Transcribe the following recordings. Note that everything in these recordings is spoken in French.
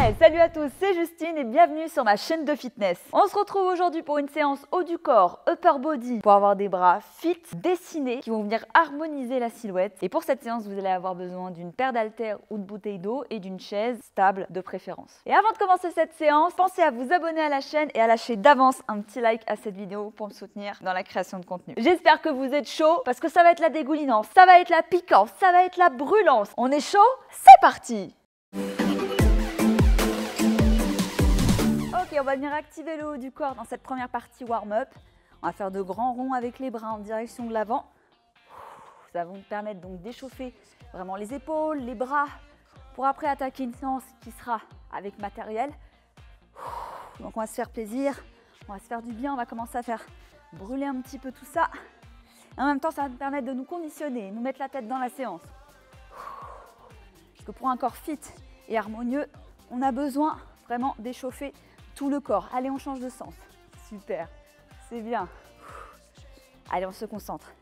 Hey, salut à tous, c'est Justine et bienvenue sur ma chaîne de fitness. On se retrouve aujourd'hui pour une séance haut du corps, upper body, pour avoir des bras fit, dessinés, qui vont venir harmoniser la silhouette. Et pour cette séance, vous allez avoir besoin d'une paire d'haltères ou de bouteilles d'eau et d'une chaise stable de préférence. Et avant de commencer cette séance, pensez à vous abonner à la chaîne et à lâcher d'avance un petit like à cette vidéo pour me soutenir dans la création de contenu. J'espère que vous êtes chaud parce que ça va être la dégoulinance, ça va être la piquance, ça va être la brûlance. On est chaud? C'est parti! Ok, on va venir activer le haut du corps dans cette première partie warm-up. On va faire de grands ronds avec les bras en direction de l'avant. Ça va vous permettre donc d'échauffer vraiment les épaules, les bras, pour après attaquer une séance qui sera avec matériel. Donc on va se faire plaisir, on va se faire du bien, on va commencer à faire brûler un petit peu tout ça. Et en même temps, ça va nous permettre de nous conditionner, nous mettre la tête dans la séance. Parce que pour un corps fit et harmonieux, on a besoin vraiment d'échauffer tout le corps. Allez, on change de sens. Super, c'est bien. Allez, on se concentre.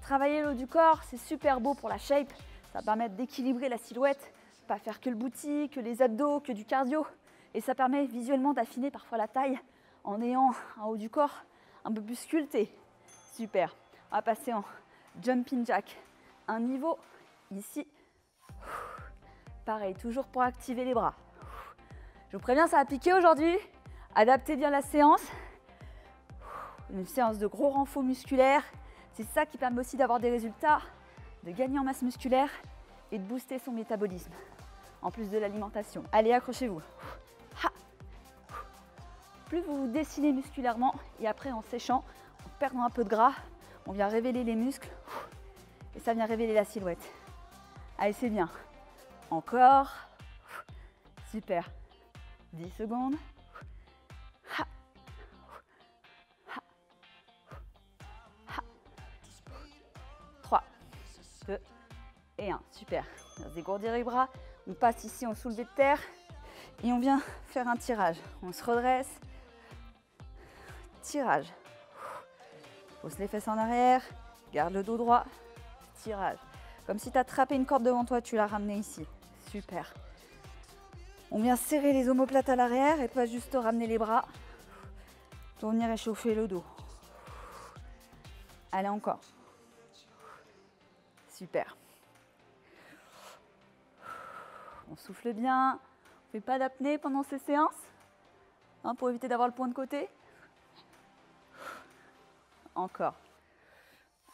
Travailler le haut du corps, c'est super beau pour la shape. Ça va permettre d'équilibrer la silhouette, pas faire que le booty, que les abdos, que du cardio. Et ça permet visuellement d'affiner parfois la taille en ayant un haut du corps un peu plus sculpté. Super. On va passer en jumping jack. Un niveau ici. Pareil, toujours pour activer les bras. Je vous préviens, ça va piquer aujourd'hui. Adaptez bien la séance. Une séance de gros renfort musculaire. C'est ça qui permet aussi d'avoir des résultats, de gagner en masse musculaire et de booster son métabolisme, en plus de l'alimentation. Allez, accrochez-vous. Plus vous vous dessinez musculairement et après en séchant, en perdant un peu de gras, on vient révéler les muscles et ça vient révéler la silhouette. Allez, c'est bien. Encore. Super. 10 secondes. 3, 2 et 1. Super. On va dégourdir les bras. On passe ici en soulevé de terre et on vient faire un tirage. On se redresse. Tirage. Pousse les fesses en arrière. Garde le dos droit. Tirage. Comme si tu as attrapé une corde devant toi, tu l'as ramenée ici. Super. On vient serrer les omoplates à l'arrière et pas juste ramener les bras pour venir échauffer le dos. Allez, encore. Super. On souffle bien. On ne fait pas d'apnée pendant ces séances pour éviter d'avoir le point de côté. Encore.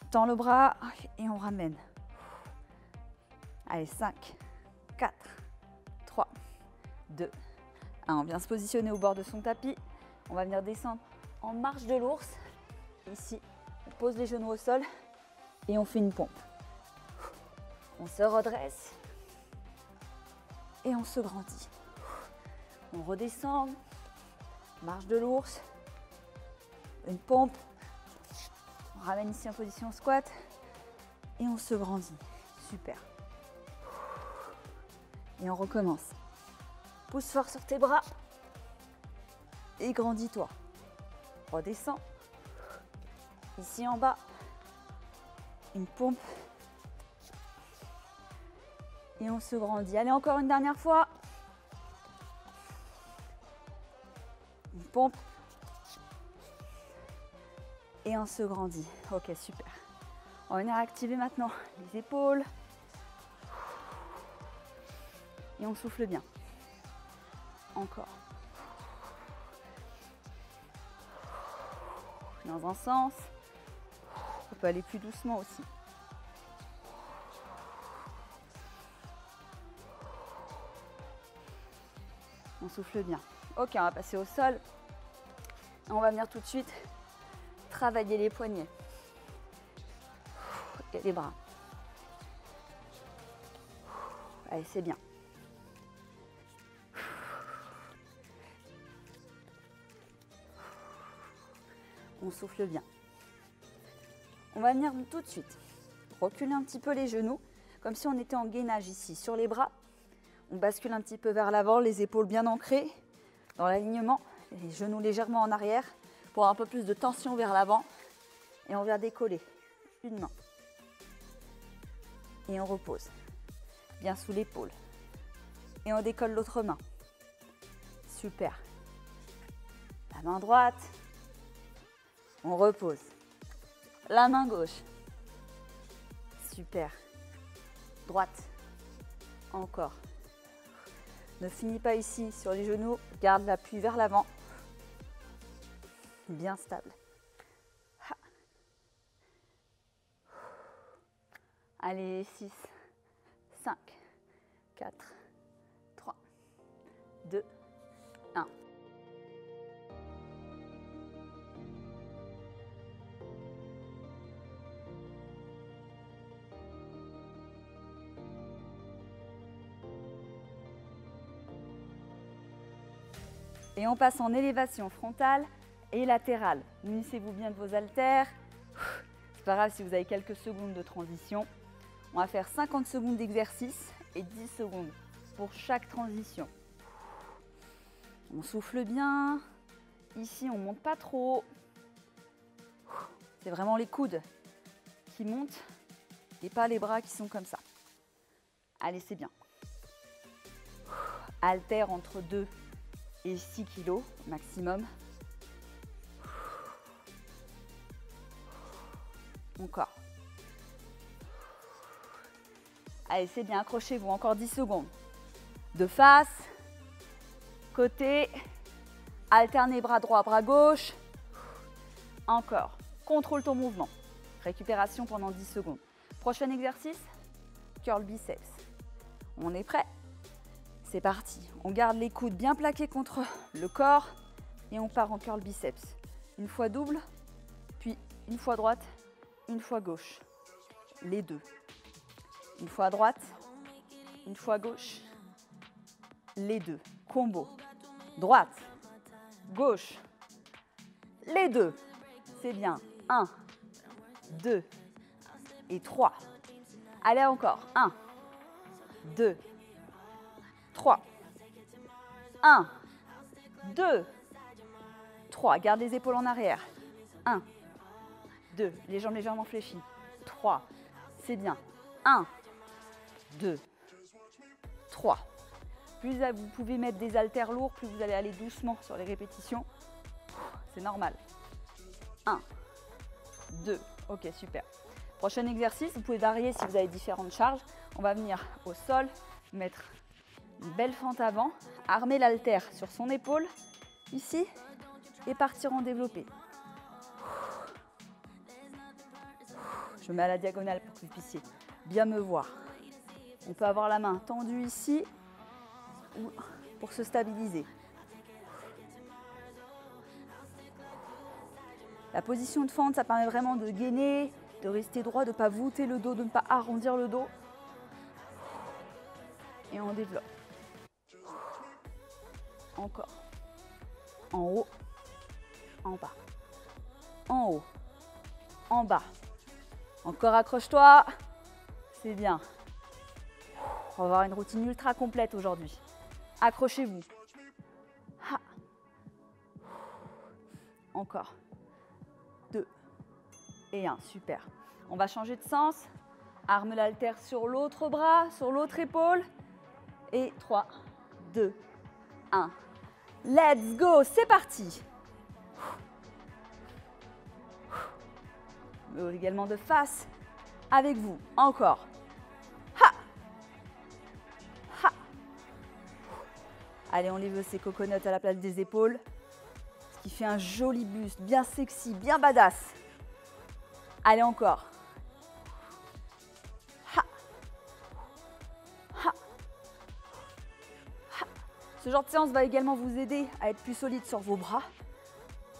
On tend le bras et on ramène. Allez, 5, 4, 3, 2, 1. On vient se positionner au bord de son tapis. On va venir descendre en marche de l'ours. Ici, on pose les genoux au sol et on fait une pompe. On se redresse et on se grandit. On redescend, marche de l'ours, une pompe. On ramène ici en position squat et on se grandit. Super. Et on recommence. Pousse fort sur tes bras et grandis-toi. Redescends. Ici en bas, une pompe. Et on se grandit. Allez, encore une dernière fois. Une pompe. Et on se grandit. Ok, super. On va venir activer maintenant les épaules. Et on souffle bien. Encore. Dans un sens. On peut aller plus doucement aussi. On souffle bien. Ok, on va passer au sol. On va venir tout de suite travailler les poignets et les bras. Allez, c'est bien. On souffle bien. On va venir tout de suite reculer un petit peu les genoux, comme si on était en gainage ici. Sur les bras, on bascule un petit peu vers l'avant, les épaules bien ancrées dans l'alignement, les genoux légèrement en arrière pour un peu plus de tension vers l'avant. Et on vient décoller une main. Et on repose bien sous l'épaule. Et on décolle l'autre main. Super. La main droite. On repose. La main gauche. Super. Droite. Encore. Ne finis pas ici sur les genoux. Garde l'appui vers l'avant. Bien stable. Allez, 6, 5, 4, 3, 2, 1. Et on passe en élévation frontale et latérale. Munissez-vous bien de vos haltères. C'est pas grave si vous avez quelques secondes de transition. On va faire 50 secondes d'exercice et 10 secondes pour chaque transition. On souffle bien. Ici, on ne monte pas trop. C'est vraiment les coudes qui montent et pas les bras qui sont comme ça. Allez, c'est bien. Haltère entre 2 et 6 kg maximum. Encore. Allez, c'est bien, accrochez-vous, encore 10 secondes. De face, côté, alternez bras droit, bras gauche. Encore. Contrôle ton mouvement. Récupération pendant 10 secondes. Prochain exercice, curl biceps. On est prêt? C'est parti. On garde les coudes bien plaqués contre le corps et on part en curl biceps. Une fois double, puis une fois droite, une fois gauche. Les deux. Une fois à droite, une fois gauche, les deux. Combo. Droite, gauche, les deux. C'est bien. 1, 2 et 3. Allez encore. 1, 2, 3. 1, 2, 3. Garde les épaules en arrière. 1, 2. Les jambes légèrement fléchies. 3. C'est bien. 1, 2, 3. Plus vous pouvez mettre des haltères lourds, plus vous allez aller doucement sur les répétitions. C'est normal. 1, 2. Ok, super. Prochain exercice, vous pouvez varier si vous avez différentes charges. On va venir au sol, mettre une belle fente avant, armer l'haltère sur son épaule, ici, et partir en développé. Je mets à la diagonale pour que vous puissiez bien me voir. On peut avoir la main tendue ici pour se stabiliser. La position de fente, ça permet vraiment de gainer, de rester droit, de ne pas voûter le dos, de ne pas arrondir le dos. Et on développe. Encore. En haut, en bas. En haut, en bas. Encore accroche-toi. C'est bien. On va avoir une routine ultra complète aujourd'hui. Accrochez-vous. Encore. 2 et 1. Super. On va changer de sens. Arme l'haltère sur l'autre bras, sur l'autre épaule. Et 3, 2, 1. Let's go. C'est parti. Également de face avec vous. Encore. Allez, on lève ses coconuts à la place des épaules. Ce qui fait un joli buste, bien sexy, bien badass. Allez, encore. Ce genre de séance va également vous aider à être plus solide sur vos bras.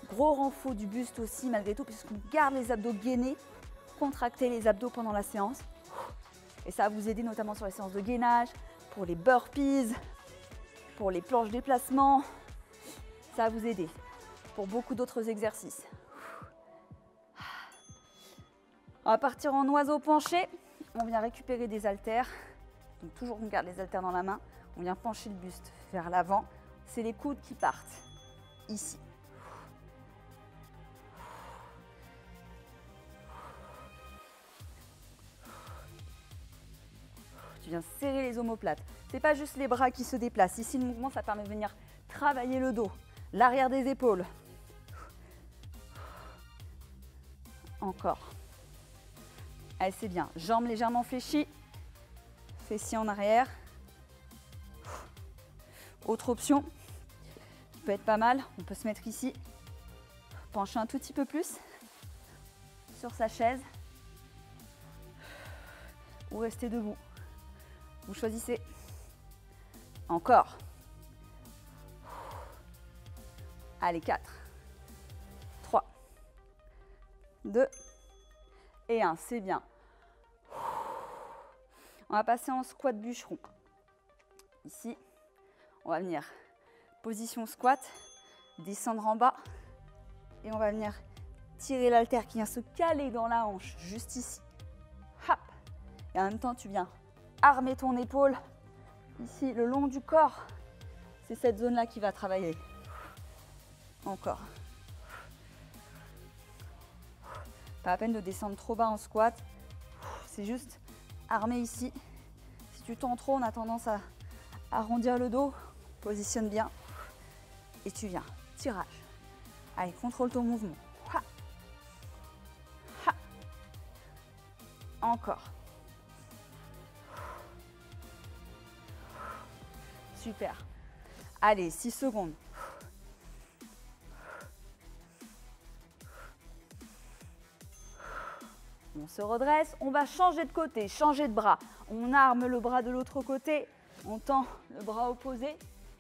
Gros renfort du buste aussi, malgré tout, puisqu'on garde les abdos gainés. Contractez les abdos pendant la séance. Et ça va vous aider notamment sur les séances de gainage, pour les burpees, pour les planches déplacement. Ça va vous aider pour beaucoup d'autres exercices. On va partir en oiseau penché. On vient récupérer des haltères. Donc toujours on garde les haltères dans la main. On vient pencher le buste vers l'avant. C'est les coudes qui partent ici. Tu viens serrer les omoplates. C'est pas juste les bras qui se déplacent. Ici, le mouvement, ça permet de venir travailler le dos, l'arrière des épaules. Encore. Allez, c'est bien. Jambes légèrement fléchies. Fessiers en arrière. Autre option, qui peut être pas mal, on peut se mettre ici, pencher un tout petit peu plus sur sa chaise ou rester debout. Vous choisissez. Encore. Allez, 4, 3, 2 et 1. C'est bien. On va passer en squat bûcheron. Ici, on va venir position squat, descendre en bas et on va venir tirer l'haltère qui vient se caler dans la hanche, juste ici. Hop. Et en même temps, tu viens armer ton épaule ici, le long du corps. C'est cette zone-là qui va travailler. Encore. Pas la peine de descendre trop bas en squat. C'est juste armer ici. Si tu tends trop, on a tendance à arrondir le dos. Positionne bien. Et tu viens. Tirage. Allez, contrôle ton mouvement. Ha. Ha. Encore. Super. Allez, 6 secondes. On se redresse, on va changer de côté, changer de bras. On arme le bras de l'autre côté, on tend le bras opposé.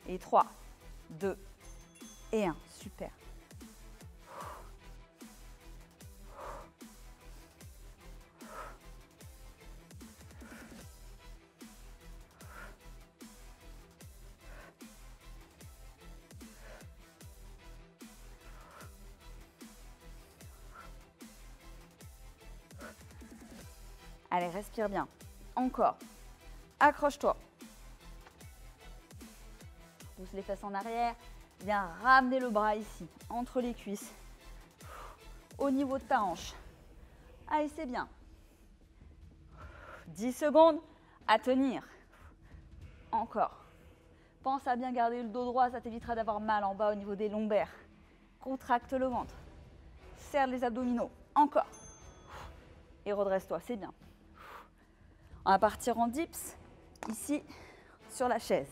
Et 3, 2 et 1. Super. Allez, respire bien. Encore. Accroche-toi. Pousse les fesses en arrière. Viens ramener le bras ici, entre les cuisses, au niveau de ta hanche. Allez, c'est bien. 10 secondes à tenir. Encore. Pense à bien garder le dos droit, ça t'évitera d'avoir mal en bas au niveau des lombaires. Contracte le ventre. Serre les abdominaux. Encore. Et redresse-toi, c'est bien. On va partir en dips, ici, sur la chaise.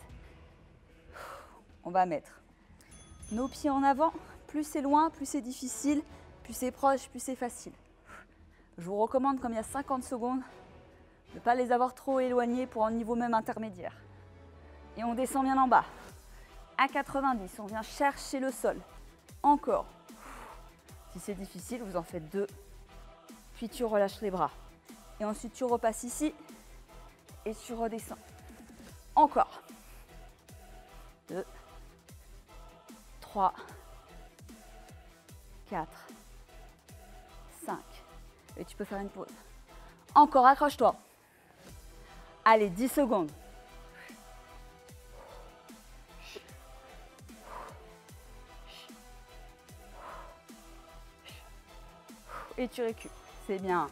On va mettre nos pieds en avant. Plus c'est loin, plus c'est difficile. Plus c'est proche, plus c'est facile. Je vous recommande, comme il y a 50 secondes, de ne pas les avoir trop éloignés pour un niveau même intermédiaire. Et on descend bien en bas. À 90, on vient chercher le sol. Encore. Si c'est difficile, vous en faites 2. Puis tu relâches les bras. Et ensuite, tu repasses ici. Et tu redescends. Encore. 2, 3, 4, 5. Et tu peux faire une pause. Encore, accroche-toi. Allez, 10 secondes. Et tu recules. C'est bien.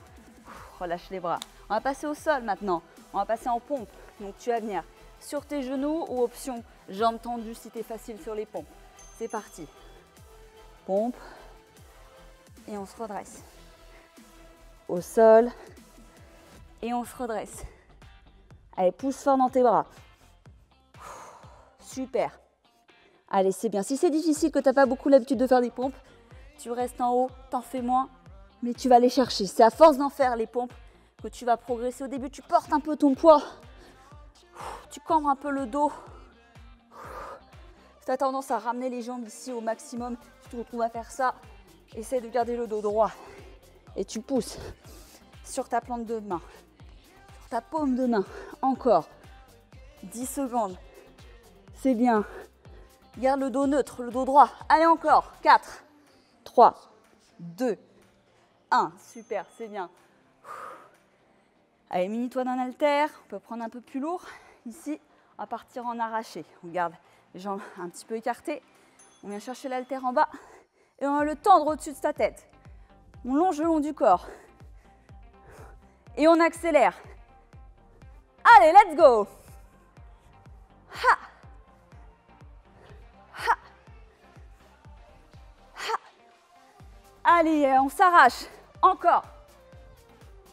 Relâche les bras. On va passer au sol maintenant. On va passer en pompe. Donc tu vas venir sur tes genoux ou option jambes tendues si t'es facile sur les pompes. C'est parti. Pompe. Et on se redresse. Au sol. Et on se redresse. Allez, pousse fort dans tes bras. Super. Allez, c'est bien. Si c'est difficile, que tu n'as pas beaucoup l'habitude de faire des pompes, tu restes en haut, t'en fais moins, mais tu vas les chercher. C'est à force d'en faire les pompes que tu vas progresser. Au début, tu portes un peu ton poids. Tu cambres un peu le dos. Si tu as tendance à ramener les jambes ici au maximum, tu te retrouves à faire ça. Essaie de garder le dos droit. Et tu pousses sur ta plante de main, sur ta paume de main. Encore. 10 secondes. C'est bien. Garde le dos neutre, le dos droit. Allez, encore. 4, 3, 2, 1. Super, c'est bien. Allez, munis-toi d'un haltère. On peut prendre un peu plus lourd. Ici, on va partir en arraché. On garde les jambes un petit peu écartées. On vient chercher l'haltère en bas. Et on va le tendre au-dessus de sa tête. On longe le long du corps. Et on accélère. Allez, let's go. Ha. Allez, on s'arrache. Encore.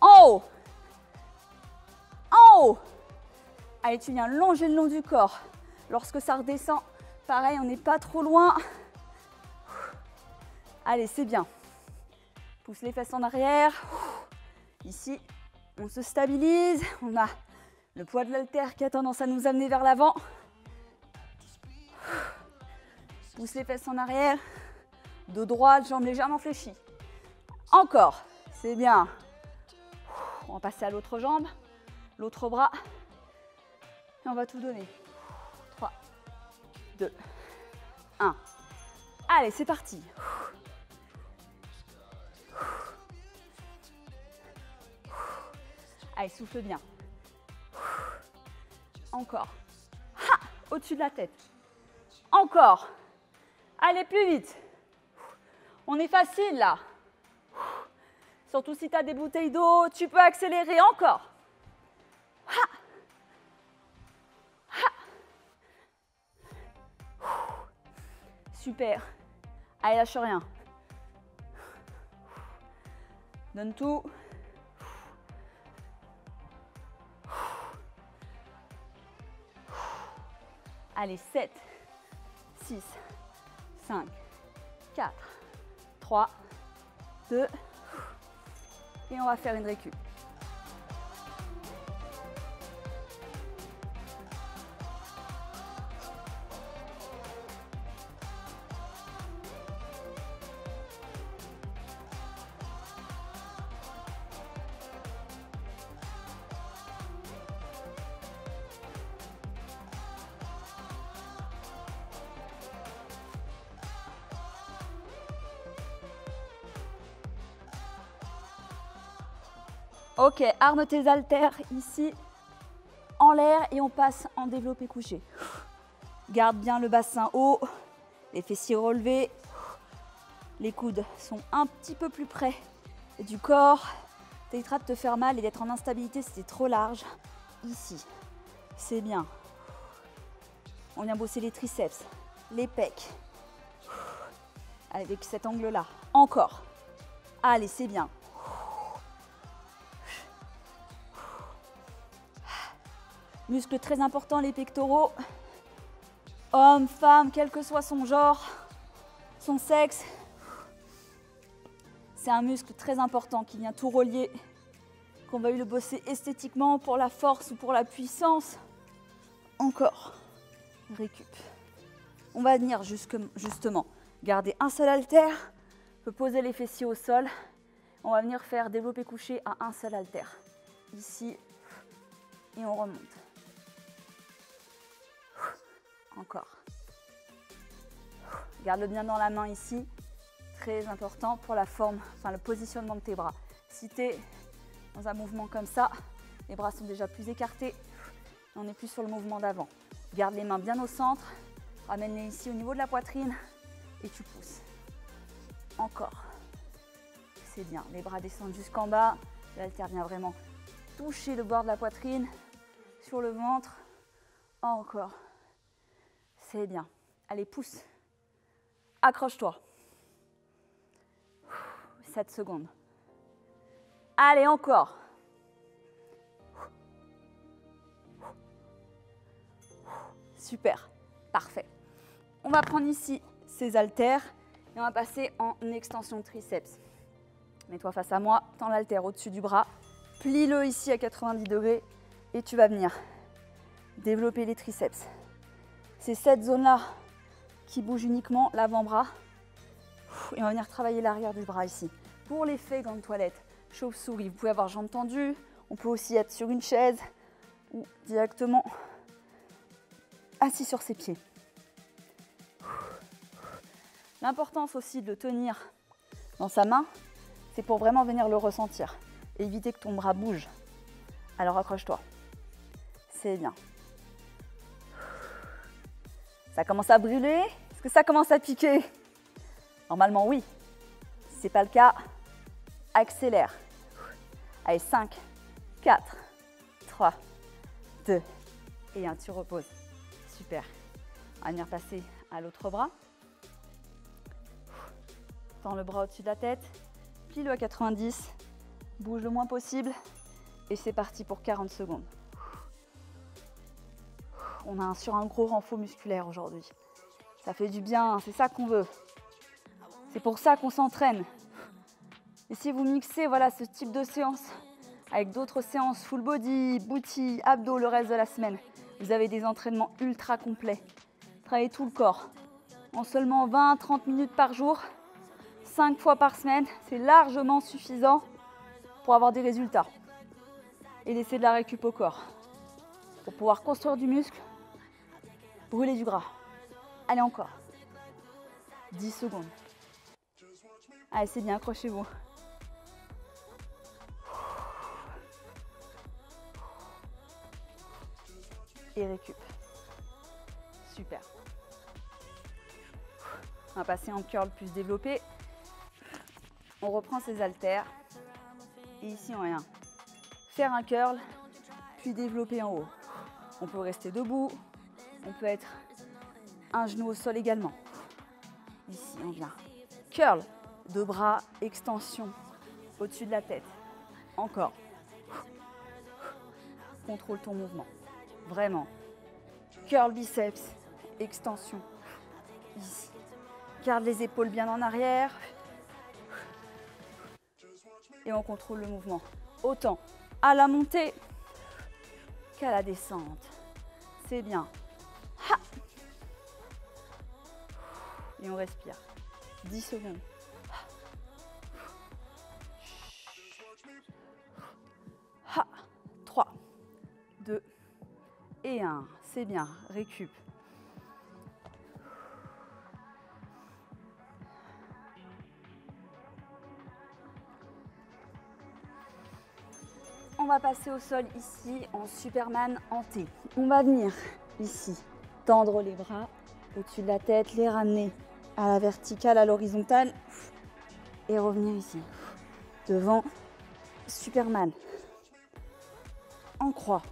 En haut. En haut. Allez, tu viens longer le long du corps. Lorsque ça redescend, pareil, on n'est pas trop loin. Allez, c'est bien. Pousse les fesses en arrière. Ici, on se stabilise. On a le poids de l'haltère qui a tendance à nous amener vers l'avant. Pousse les fesses en arrière. Dos droit, jambes légèrement fléchies. Encore, c'est bien. On va passer à l'autre jambe, l'autre bras. Et on va tout donner. 3, 2, 1. Allez, c'est parti. Allez, souffle bien. Encore. Au-dessus de la tête. Encore. Allez, plus vite. On est facile là. Surtout si tu as des bouteilles d'eau, tu peux accélérer encore. Super. Allez, lâche rien. Donne tout. Allez, 7, 6, 5, 4, 3, 2, et on va faire une récup. Ok, arme tes haltères ici, en l'air, et on passe en développé couché. Garde bien le bassin haut, les fessiers relevés, les coudes sont un petit peu plus près du corps. T'éviteras de te faire mal et d'être en instabilité si c'est trop large. Ici, c'est bien. On vient bosser les triceps, les pecs, avec cet angle-là. Encore. Allez, c'est bien. Muscles très importants, les pectoraux. Homme, femme, quel que soit son genre, son sexe. C'est un muscle très important qui vient tout relier. Qu'on va le bosser esthétiquement pour la force ou pour la puissance. Encore. Récup. On va venir justement garder un seul haltère. On peut poser les fessiers au sol. On va venir faire développé couché à un seul haltère. Ici. Et on remonte. Encore. Garde-le bien dans la main ici. Très important pour la forme, enfin le positionnement de tes bras. Si tu es dans un mouvement comme ça, les bras sont déjà plus écartés. On est plus sur le mouvement d'avant. Garde les mains bien au centre. Ramène-les ici au niveau de la poitrine. Et tu pousses. Encore. C'est bien. Les bras descendent jusqu'en bas. L'haltère vient vraiment toucher le bord de la poitrine. Sur le ventre. Encore. C'est bien. Allez, pousse. Accroche-toi. 7 secondes. Allez, encore. Super. Parfait. On va prendre ici ces haltères et on va passer en extension de triceps. Mets-toi face à moi, tends l'haltère au-dessus du bras, plie-le ici à 90 degrés et tu vas venir développer les triceps. C'est cette zone-là qui bouge uniquement, l'avant-bras. Et on va venir travailler l'arrière du bras ici. Pour l'effet grande toilette, chauve-souris, vous pouvez avoir jambes tendues. On peut aussi être sur une chaise ou directement assis sur ses pieds. L'importance aussi de le tenir dans sa main, c'est pour vraiment venir le ressentir. Et éviter que ton bras bouge. Alors accroche-toi. C'est bien. Ça commence à brûler? Est-ce que ça commence à piquer? Normalement, oui. Si ce n'est pas le cas, accélère. Allez, 5, 4, 3, 2 et 1. Tu reposes. Super. On va venir passer à l'autre bras. Tends le bras au-dessus de la tête. Plie-le à 90. Bouge le moins possible. Et c'est parti pour 40 secondes. On a sur un gros renfort musculaire aujourd'hui. Ça fait du bien, c'est ça qu'on veut. C'est pour ça qu'on s'entraîne. Et si vous mixez voilà, ce type de séance avec d'autres séances full body, booty, abdos le reste de la semaine, vous avez des entraînements ultra complets. Travaillez tout le corps. En seulement 20-30 minutes par jour, 5 fois par semaine, c'est largement suffisant pour avoir des résultats. Et laisser de la récup au corps. Pour pouvoir construire du muscle, brûler du gras. Allez encore. 10 secondes. Allez, c'est bien, accrochez-vous. Et récup. Super. On va passer en curl plus développé. On reprend ses haltères. Et ici, on vient faire un curl, puis développer en haut. On peut rester debout. On peut être un genou au sol également. Ici, on vient curl, deux bras, extension au-dessus de la tête. Encore. Contrôle ton mouvement. Vraiment. Curl biceps, extension. Ici. Garde les épaules bien en arrière. Et on contrôle le mouvement. Autant à la montée qu'à la descente. C'est bien. Ha! Et on respire. 10 secondes. Ha! 3, 2 et 1. C'est bien. Récup. On va passer au sol ici en Superman en T. On va venir ici tendre les bras au-dessus de la tête, les ramener à la verticale, à l'horizontale et revenir ici devant Superman en croix.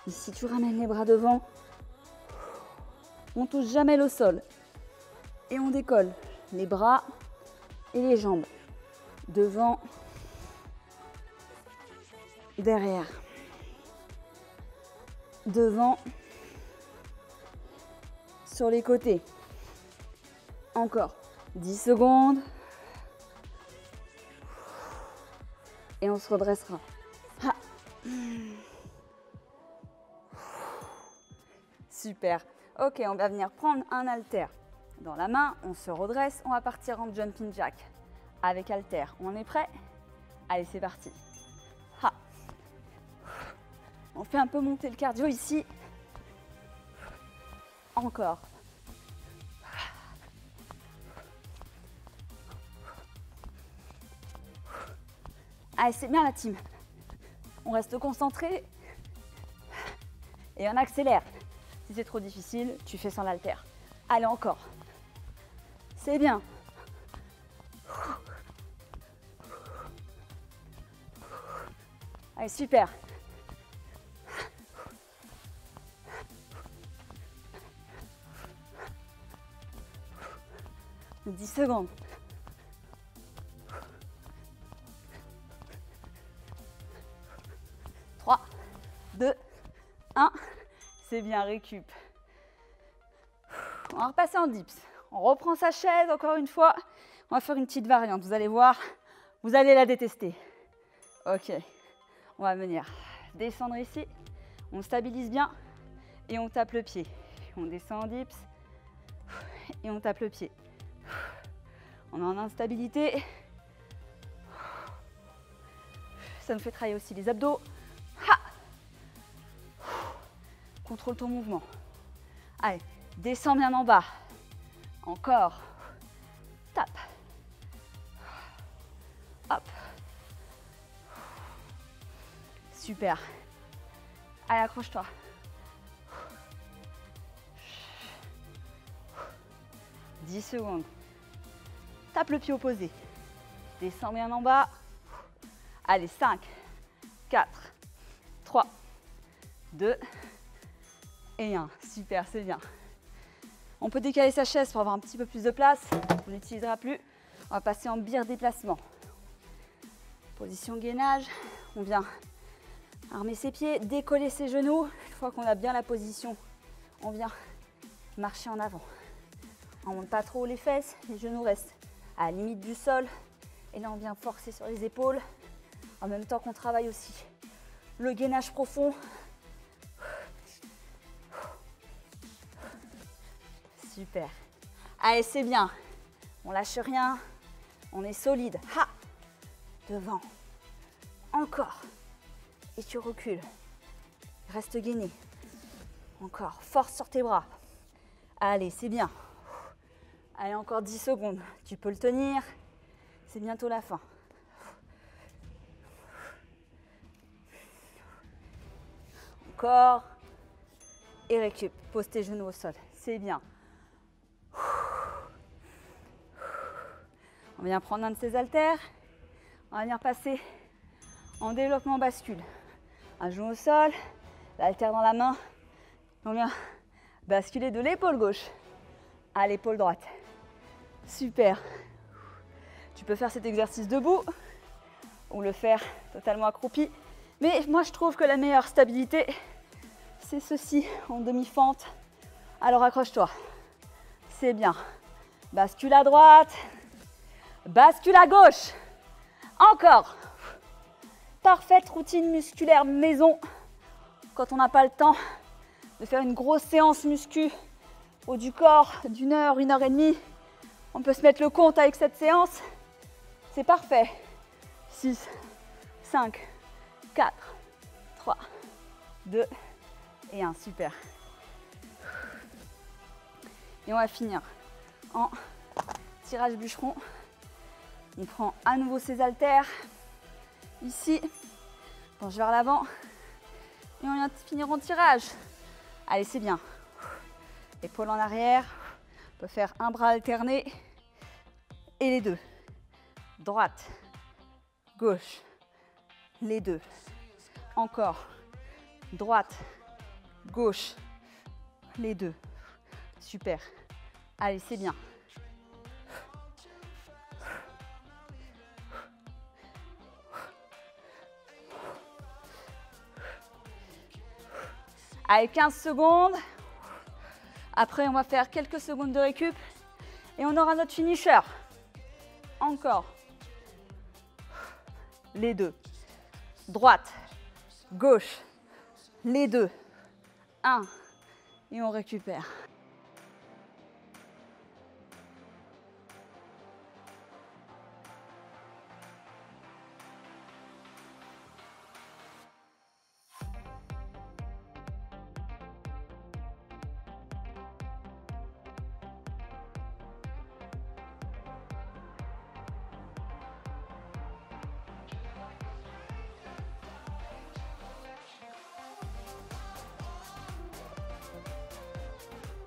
Ici tu ramènes les bras devant, on touche jamais le sol et on décolle les bras et les jambes devant, derrière, devant, sur les côtés. Encore 10 secondes. Et on se redressera. Ha. Super. Ok, on va venir prendre un haltère dans la main. On se redresse. On va partir en jumping jack avec haltère. On est prêt? Allez, c'est parti. Ha. On fait un peu monter le cardio ici. Encore. Allez, c'est bien la team. On reste concentré et on accélère. Si c'est trop difficile, tu fais sans l'haltère. Allez, encore. C'est bien. Allez, super. 10 secondes. Trois, 2, 1. C'est bien, récup. On va repasser en dips. On reprend sa chaise encore une fois. On va faire une petite variante. Vous allez voir, vous allez la détester. Ok. On va venir descendre ici. On stabilise bien et on tape le pied. On descend en dips et on tape le pied. On est en instabilité. Ça nous fait travailler aussi les abdos. Ha! Contrôle ton mouvement. Allez, descends bien en bas. Encore. Tape. Hop. Super. Allez, accroche-toi. « 10 secondes. Tape le pied opposé. Descends bien en bas. Allez, 5, 4, 3, 2 et 1. Super, c'est bien. On peut décaler sa chaise pour avoir un petit peu plus de place. On n'utilisera plus. On va passer en bire déplacement. Position gainage. On vient armer ses pieds, décoller ses genoux. Une fois qu'on a bien la position, on vient marcher en avant. On ne monte pas trop les fesses, les genoux restent à la limite du sol. Et là, on vient forcer sur les épaules. En même temps qu'on travaille aussi le gainage profond. Super. Allez, c'est bien. On lâche rien. On est solide. Ha! Devant. Encore. Et tu recules. Reste gainé. Encore. Force sur tes bras. Allez, c'est bien. Allez, encore 10 secondes. Tu peux le tenir. C'est bientôt la fin. Encore. Et récup. Pose tes genoux au sol. C'est bien. On vient prendre un de ces haltères. On va venir passer en développement bascule. Un genou au sol, l'haltère dans la main. On vient basculer de l'épaule gauche à l'épaule droite. Super. Tu peux faire cet exercice debout ou le faire totalement accroupi. Mais moi, je trouve que la meilleure stabilité, c'est ceci, en demi-fente. Alors accroche-toi. C'est bien. Bascule à droite. Bascule à gauche. Encore. Parfaite routine musculaire maison. Quand on n'a pas le temps de faire une grosse séance muscu haut du corps d'1 heure, 1 heure et demie, on peut se mettre le compte avec cette séance. C'est parfait. 6, 5, 4, 3, 2 et 1. Super. Et on va finir en tirage bûcheron. On prend à nouveau ses haltères. Ici, penche vers l'avant. Et on vient de finir en tirage. Allez, c'est bien. Épaule en arrière. On peut faire un bras alterné. Et les deux. Droite, gauche, les deux. Encore. Droite, gauche, les deux. Super. Allez, c'est bien. Allez, 15 secondes. Après, on va faire quelques secondes de récup. Et on aura notre finisher. Encore. Les deux. Droite, gauche, les deux. 1. Et on récupère.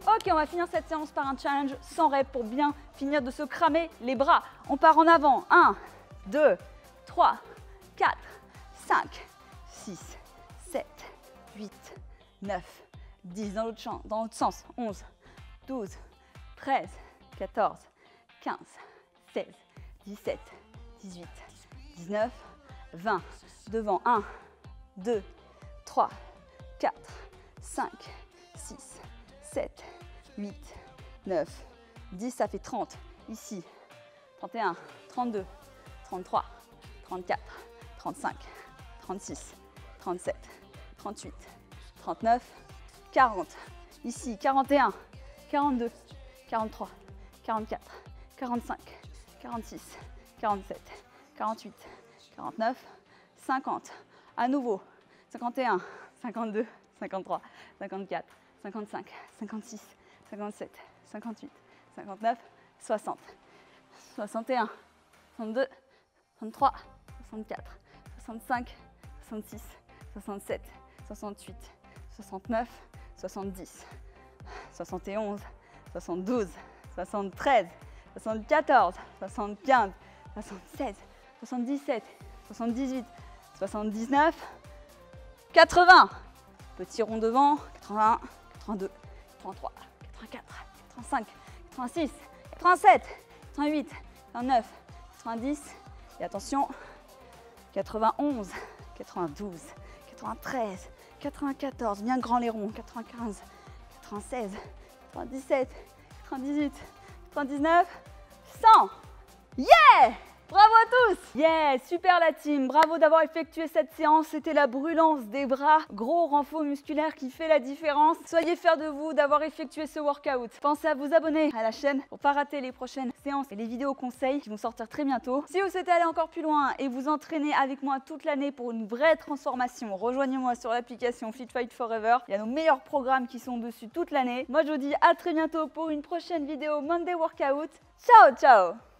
Ok, on va finir cette séance par un challenge sans rep pour bien finir de se cramer les bras. On part en avant. 1, 2, 3, 4, 5, 6, 7, 8, 9, 10. Dans l'autre sens. 11, 12, 13, 14, 15, 16, 17, 18, 19, 20. Devant. 1, 2, 3, 4, 5, 6, 7, 8, 9, 10, ça fait 30. Ici, 31, 32, 33, 34, 35, 36, 37, 38, 39, 40. Ici, 41, 42, 43, 44, 45, 46, 47, 48, 49, 50. À nouveau, 51, 52, 53, 54, 55, 56, 57, 58, 59, 60, 61, 62, 63, 64, 65, 66, 67, 68, 69, 70, 71, 72, 73, 74, 75, 76, 77, 78, 79, 80. Petit rond devant, 81, 82, 83, 84, 85, 86, 87, 88, 89, 90, et attention, 91, 92, 93, 94, bien grand les ronds, 95, 96, 97, 98, 99, 100. Yeah! Bravo à tous! Yeah! Super la team! Bravo d'avoir effectué cette séance. C'était la brûlance des bras. Gros renfort musculaire qui fait la différence. Soyez fiers de vous d'avoir effectué ce workout. Pensez à vous abonner à la chaîne pour ne pas rater les prochaines séances et les vidéos conseils qui vont sortir très bientôt. Si vous souhaitez aller encore plus loin et vous entraîner avec moi toute l'année pour une vraie transformation, rejoignez-moi sur l'application Fit Fight Forever. Il y a nos meilleurs programmes qui sont dessus toute l'année. Moi, je vous dis à très bientôt pour une prochaine vidéo Monday Workout. Ciao, ciao!